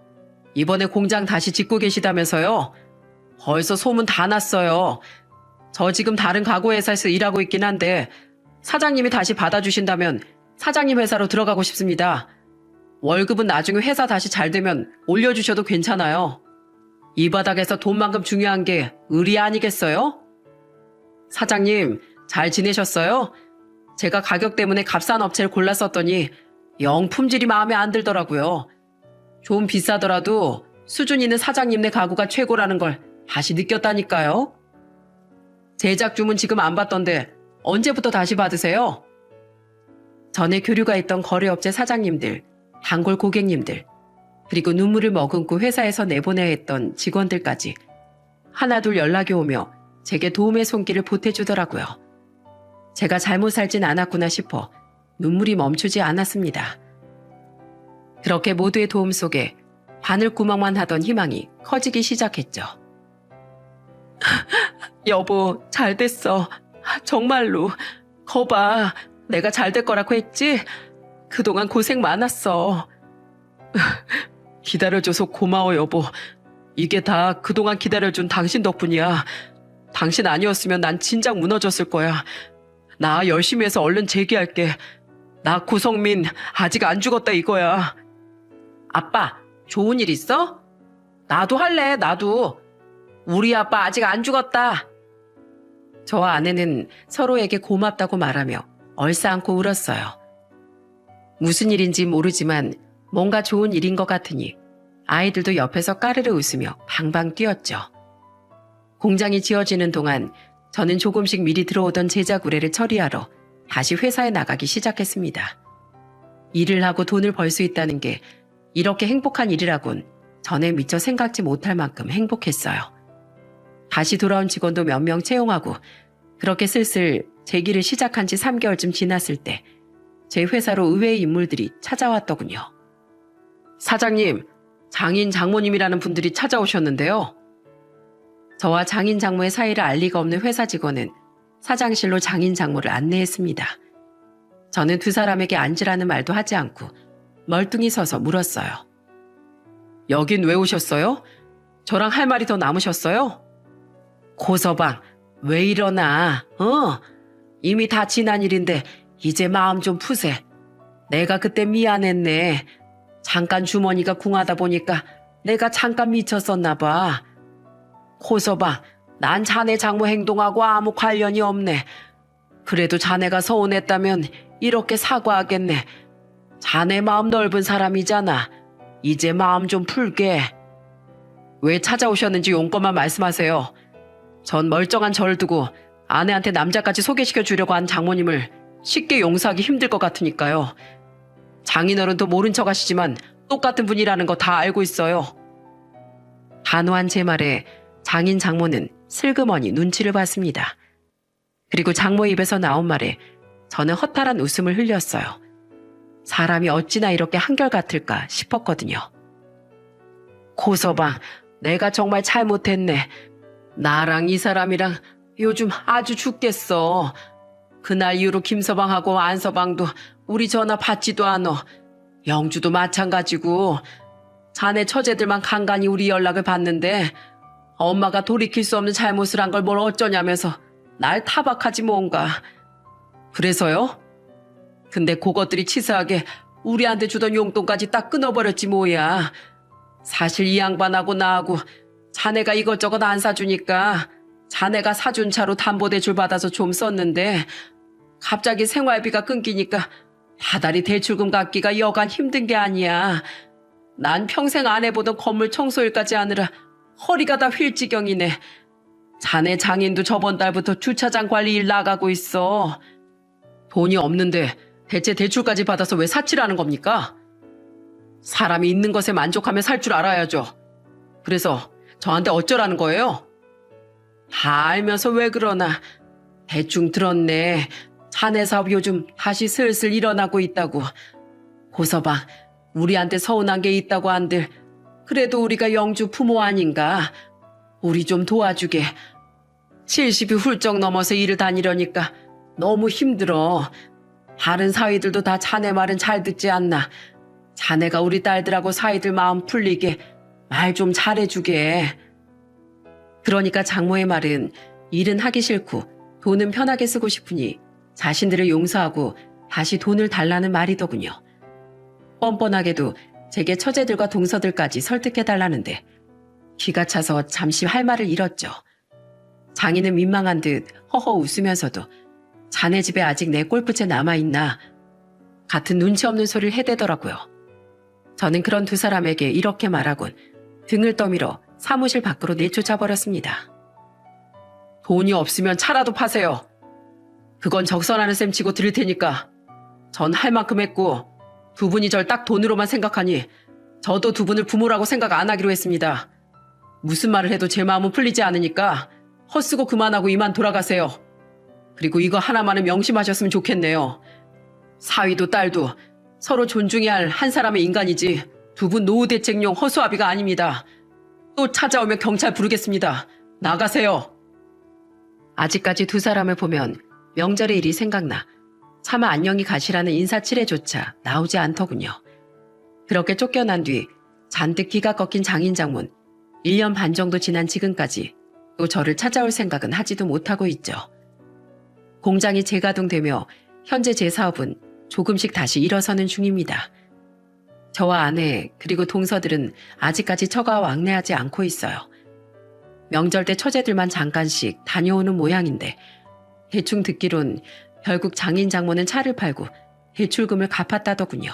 이번에 공장 다시 짓고 계시다면서요? 벌써 소문 다 났어요. 저 지금 다른 가구 회사에서 일하고 있긴 한데 사장님이 다시 받아주신다면 사장님 회사로 들어가고 싶습니다. 월급은 나중에 회사 다시 잘 되면 올려주셔도 괜찮아요. 이 바닥에서 돈만큼 중요한 게 의리 아니겠어요? 사장님, 잘 지내셨어요? 제가 가격 때문에 값싼 업체를 골랐었더니 영 품질이 마음에 안 들더라고요. 좀 비싸더라도 수준 있는 사장님네 가구가 최고라는 걸 다시 느꼈다니까요. 제작 주문 지금 안 받던데 언제부터 다시 받으세요? 전에 교류가 있던 거래업체 사장님들, 단골 고객님들, 그리고 눈물을 머금고 회사에서 내보내야 했던 직원들까지 하나둘 연락이 오며 제게 도움의 손길을 보태주더라고요. 제가 잘못 살진 않았구나 싶어 눈물이 멈추지 않았습니다. 그렇게 모두의 도움 속에 바늘구멍만 하던 희망이 커지기 시작했죠. 여보, 잘 됐어. 정말로. 거봐, 내가 잘 될 거라고 했지? 그동안 고생 많았어. 기다려줘서 고마워, 여보. 이게 다 그동안 기다려준 당신 덕분이야. 당신 아니었으면 난 진작 무너졌을 거야. 나 열심히 해서 얼른 재기할게. 나 고성민 아직 안 죽었다 이거야. 아빠, 좋은 일 있어? 나도 할래, 나도. 우리 아빠 아직 안 죽었다. 저와 아내는 서로에게 고맙다고 말하며 얼싸안고 울었어요. 무슨 일인지 모르지만 뭔가 좋은 일인 것 같으니 아이들도 옆에서 까르르 웃으며 방방 뛰었죠. 공장이 지어지는 동안 저는 조금씩 미리 들어오던 제작 의뢰를 처리하러 다시 회사에 나가기 시작했습니다. 일을 하고 돈을 벌 수 있다는 게 이렇게 행복한 일이라곤 전에 미처 생각지 못할 만큼 행복했어요. 다시 돌아온 직원도 몇 명 채용하고 그렇게 슬슬 제 길을 시작한 지 3개월쯤 지났을 때 제 회사로 의외의 인물들이 찾아왔더군요. 사장님, 장인 장모님이라는 분들이 찾아오셨는데요. 저와 장인 장모의 사이를 알 리가 없는 회사 직원은 사장실로 장인 장모를 안내했습니다. 저는 두 사람에게 앉으라는 말도 하지 않고 멀뚱히 서서 물었어요. 여긴 왜 오셨어요? 저랑 할 말이 더 남으셨어요? 고서방, 왜 이러나? 이미 다 지난 일인데 이제 마음 좀 푸세. 내가 그때 미안했네. 잠깐 주머니가 궁하다 보니까 내가 잠깐 미쳤었나 봐. 고서방, 난 자네 장모 행동하고 아무 관련이 없네. 그래도 자네가 서운했다면 이렇게 사과하겠네. 자네 마음 넓은 사람이잖아. 이제 마음 좀 풀게. 왜 찾아오셨는지 용건만 말씀하세요. 전 멀쩡한 저를 두고 아내한테 남자까지 소개시켜 주려고 한 장모님을 쉽게 용서하기 힘들 것 같으니까요. 장인어른도 모른 척 하시지만 똑같은 분이라는 거 다 알고 있어요. 단호한 제 말에 장인 장모는 슬그머니 눈치를 봤습니다. 그리고 장모의 입에서 나온 말에 저는 허탈한 웃음을 흘렸어요. 사람이 어찌나 이렇게 한결같을까 싶었거든요. 고서방, 내가 정말 잘못했네. 나랑 이 사람이랑 요즘 아주 죽겠어. 그날 이후로 김서방하고 안서방도 우리 전화 받지도 않아. 영주도 마찬가지고. 자네 처제들만 간간히 우리 연락을 받는데 엄마가 돌이킬 수 없는 잘못을 한 걸 뭘 어쩌냐면서 날 타박하지 뭔가. 그래서요? 근데 그것들이 치사하게 우리한테 주던 용돈까지 딱 끊어버렸지 뭐야. 사실 이 양반하고 나하고 자네가 이것저것 안 사주니까 자네가 사준 차로 담보대출 받아서 좀 썼는데 갑자기 생활비가 끊기니까 다달이 대출금 갚기가 여간 힘든 게 아니야. 난 평생 안 해보던 건물 청소일까지 하느라 허리가 다 휠 지경이네. 자네 장인도 저번 달부터 주차장 관리 일 나가고 있어. 돈이 없는데 대체 대출까지 받아서 왜 사치라는 겁니까? 사람이 있는 것에 만족하며 살 줄 알아야죠. 그래서 저한테 어쩌라는 거예요? 다 알면서 왜 그러나. 대충 들었네. 자네 사업 요즘 다시 슬슬 일어나고 있다고. 고서방, 우리한테 서운한 게 있다고 한들 그래도 우리가 영주 부모 아닌가. 우리 좀 도와주게. 70이 훌쩍 넘어서 일을 다니려니까 너무 힘들어. 다른 사위들도 다 자네 말은 잘 듣지 않나. 자네가 우리 딸들하고 사위들 마음 풀리게 말 좀 잘해주게. 그러니까 장모의 말은 일은 하기 싫고 돈은 편하게 쓰고 싶으니 자신들을 용서하고 다시 돈을 달라는 말이더군요. 뻔뻔하게도 제게 처제들과 동서들까지 설득해달라는데 기가 차서 잠시 할 말을 잃었죠. 장인은 민망한 듯 허허 웃으면서도 자네 집에 아직 내 골프채 남아있나 같은 눈치 없는 소리를 해대더라고요. 저는 그런 두 사람에게 이렇게 말하곤 등을 떠밀어 사무실 밖으로 내쫓아버렸습니다. 돈이 없으면 차라도 파세요. 그건 적선하는 셈 치고 드릴 테니까. 전 할 만큼 했고 두 분이 절 딱 돈으로만 생각하니 저도 두 분을 부모라고 생각 안 하기로 했습니다. 무슨 말을 해도 제 마음은 풀리지 않으니까 헛쓰고 그만하고 이만 돌아가세요. 그리고 이거 하나만은 명심하셨으면 좋겠네요. 사위도 딸도 서로 존중해야 할 한 사람의 인간이지 두 분 노후 대책용 허수아비가 아닙니다. 또 찾아오면 경찰 부르겠습니다. 나가세요. 아직까지 두 사람을 보면 명절의 일이 생각나 차마 안녕히 가시라는 인사치레조차 나오지 않더군요. 그렇게 쫓겨난 뒤 잔뜩 기가 꺾인 장인 장모는 1년 반 정도 지난 지금까지 또 저를 찾아올 생각은 하지도 못하고 있죠. 공장이 재가동되며 현재 제 사업은 조금씩 다시 일어서는 중입니다. 저와 아내 그리고 동서들은 아직까지 처가 왕래하지 않고 있어요. 명절 때 처제들만 잠깐씩 다녀오는 모양인데 대충 듣기론 결국 장인 장모는 차를 팔고 대출금을 갚았다더군요.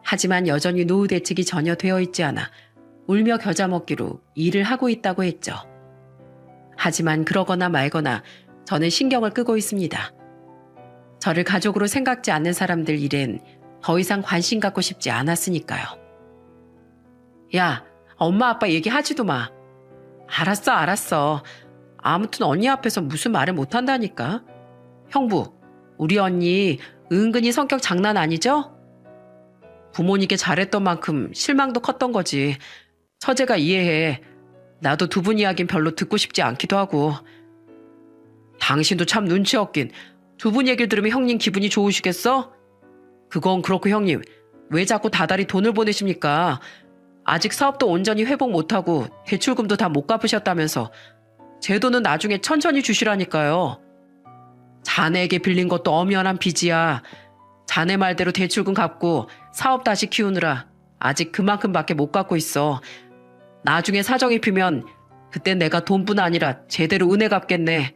하지만 여전히 노후 대책이 전혀 되어 있지 않아 울며 겨자 먹기로 일을 하고 있다고 했죠. 하지만 그러거나 말거나 저는 신경을 끄고 있습니다. 저를 가족으로 생각지 않는 사람들 일엔 더 이상 관심 갖고 싶지 않았으니까요. 야, 엄마 아빠 얘기하지도 마. 알았어. 아무튼 언니 앞에서 무슨 말을 못한다니까. 형부, 우리 언니 은근히 성격 장난 아니죠? 부모님께 잘했던 만큼 실망도 컸던 거지. 처제가 이해해. 나도 두 분 이야기는 별로 듣고 싶지 않기도 하고. 당신도 참 눈치 없긴. 두 분 얘기를 들으면 형님 기분이 좋으시겠어? 그건 그렇고 형님, 왜 자꾸 다달이 돈을 보내십니까? 아직 사업도 온전히 회복 못하고 대출금도 다 못 갚으셨다면서 제 돈은 나중에 천천히 주시라니까요. 자네에게 빌린 것도 엄연한 빚이야. 자네 말대로 대출금 갚고 사업 다시 키우느라 아직 그만큼밖에 못 갚고 있어. 나중에 사정이 피면 그땐 내가 돈뿐 아니라 제대로 은혜 갚겠네.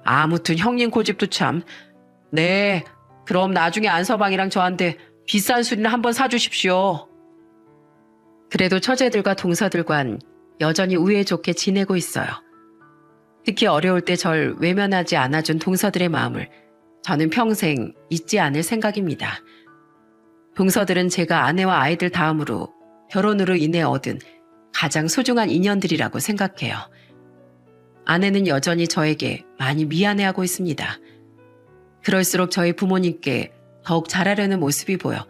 아무튼 형님 고집도 참. 네, 그럼 나중에 안서방이랑 저한테 비싼 술이나 한번 사주십시오. 그래도 처제들과 동서들과는 여전히 우애 좋게 지내고 있어요. 특히 어려울 때 절 외면하지 않아준 동서들의 마음을 저는 평생 잊지 않을 생각입니다. 동서들은 제가 아내와 아이들 다음으로 결혼으로 인해 얻은 가장 소중한 인연들이라고 생각해요. 아내는 여전히 저에게 많이 미안해하고 있습니다. 그럴수록 저희 부모님께 더욱 잘하려는 모습이 보여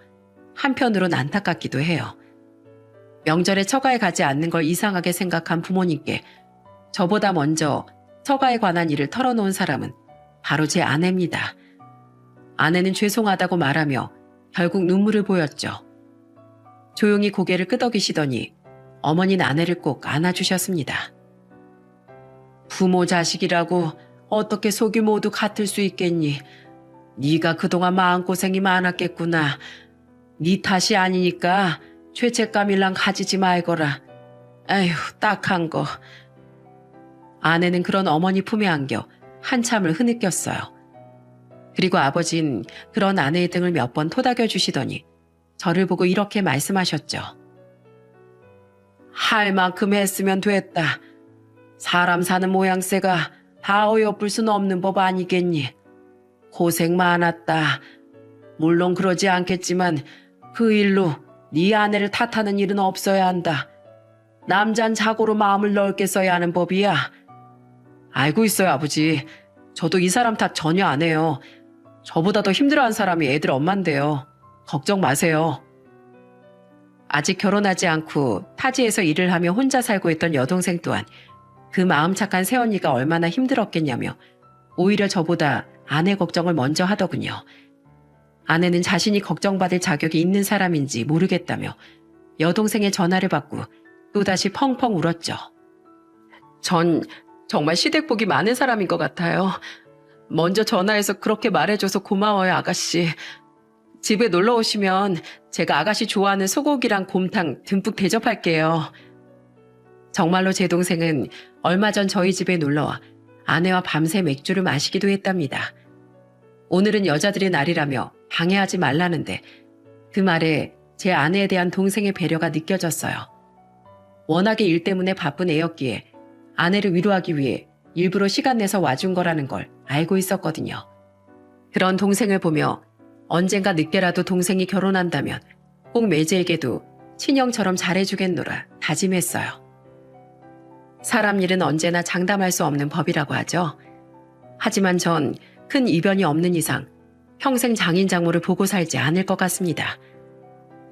한편으론 안타깝기도 해요. 명절에 처가에 가지 않는 걸 이상하게 생각한 부모님께 저보다 먼저 처가에 관한 일을 털어놓은 사람은 바로 제 아내입니다. 아내는 죄송하다고 말하며 결국 눈물을 보였죠. 조용히 고개를 끄덕이시더니 어머니는 아내를 꼭 안아주셨습니다. 부모 자식이라고 어떻게 속이 모두 같을 수 있겠니? 네가 그동안 마음고생이 많았겠구나. 네 탓이 아니니까 죄책감일랑 가지지 말거라. 에휴, 딱한 거. 아내는 그런 어머니 품에 안겨 한참을 흐느꼈어요. 그리고 아버진 그런 아내의 등을 몇 번 토닥여 주시더니 저를 보고 이렇게 말씀하셨죠. 할 만큼 했으면 됐다. 사람 사는 모양새가 다 어여쁠 수는 없는 법 아니겠니? 고생 많았다. 물론 그러지 않겠지만 그 일로 네 아내를 탓하는 일은 없어야 한다. 남잔 자고로 마음을 넓게 써야 하는 법이야. 알고 있어요, 아버지. 저도 이 사람 탓 전혀 안 해요. 저보다 더 힘들어한 사람이 애들 엄마인데요. 걱정 마세요. 아직 결혼하지 않고 타지에서 일을 하며 혼자 살고 있던 여동생 또한 그 마음 착한 새언니가 얼마나 힘들었겠냐며 오히려 저보다 아내 걱정을 먼저 하더군요. 아내는 자신이 걱정받을 자격이 있는 사람인지 모르겠다며 여동생의 전화를 받고 또다시 펑펑 울었죠. 전 정말 시댁복이 많은 사람인 것 같아요. 먼저 전화해서 그렇게 말해줘서 고마워요, 아가씨. 집에 놀러 오시면 제가 아가씨 좋아하는 소고기랑 곰탕 듬뿍 대접할게요. 정말로 제 동생은 얼마 전 저희 집에 놀러와 아내와 밤새 맥주를 마시기도 했답니다. 오늘은 여자들의 날이라며 방해하지 말라는데 그 말에 제 아내에 대한 동생의 배려가 느껴졌어요. 워낙에 일 때문에 바쁜 애였기에 아내를 위로하기 위해 일부러 시간 내서 와준 거라는 걸 알고 있었거든요. 그런 동생을 보며 언젠가 늦게라도 동생이 결혼한다면 꼭 매제에게도 친형처럼 잘해주겠노라 다짐했어요. 사람 일은 언제나 장담할 수 없는 법이라고 하죠. 하지만 전 큰 이변이 없는 이상 평생 장인장모를 보고 살지 않을 것 같습니다.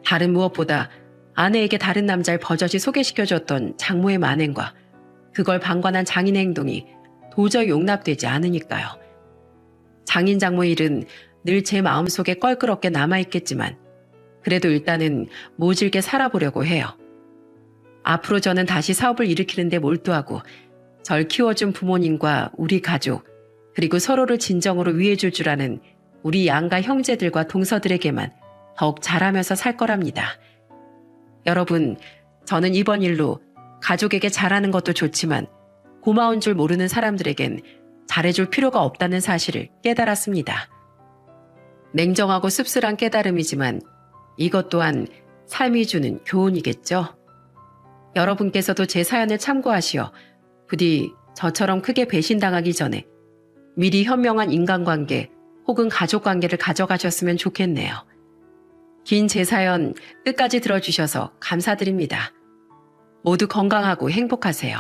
다른 무엇보다 아내에게 다른 남자를 버젓이 소개시켜줬던 장모의 만행과 그걸 방관한 장인의 행동이 도저히 용납되지 않으니까요. 장인장모의 일은 늘 제 마음속에 껄끄럽게 남아있겠지만 그래도 일단은 모질게 살아보려고 해요. 앞으로 저는 다시 사업을 일으키는 데 몰두하고 절 키워준 부모님과 우리 가족 그리고 서로를 진정으로 위해줄 줄 아는 우리 양가 형제들과 동서들에게만 더욱 잘하면서 살 거랍니다. 여러분, 저는 이번 일로 가족에게 잘하는 것도 좋지만 고마운 줄 모르는 사람들에겐 잘해줄 필요가 없다는 사실을 깨달았습니다. 냉정하고 씁쓸한 깨달음이지만 이것 또한 삶이 주는 교훈이겠죠. 여러분께서도 제 사연을 참고하시어 부디 저처럼 크게 배신당하기 전에 미리 현명한 인간관계 혹은 가족관계를 가져가셨으면 좋겠네요. 긴 제 사연 끝까지 들어주셔서 감사드립니다. 모두 건강하고 행복하세요.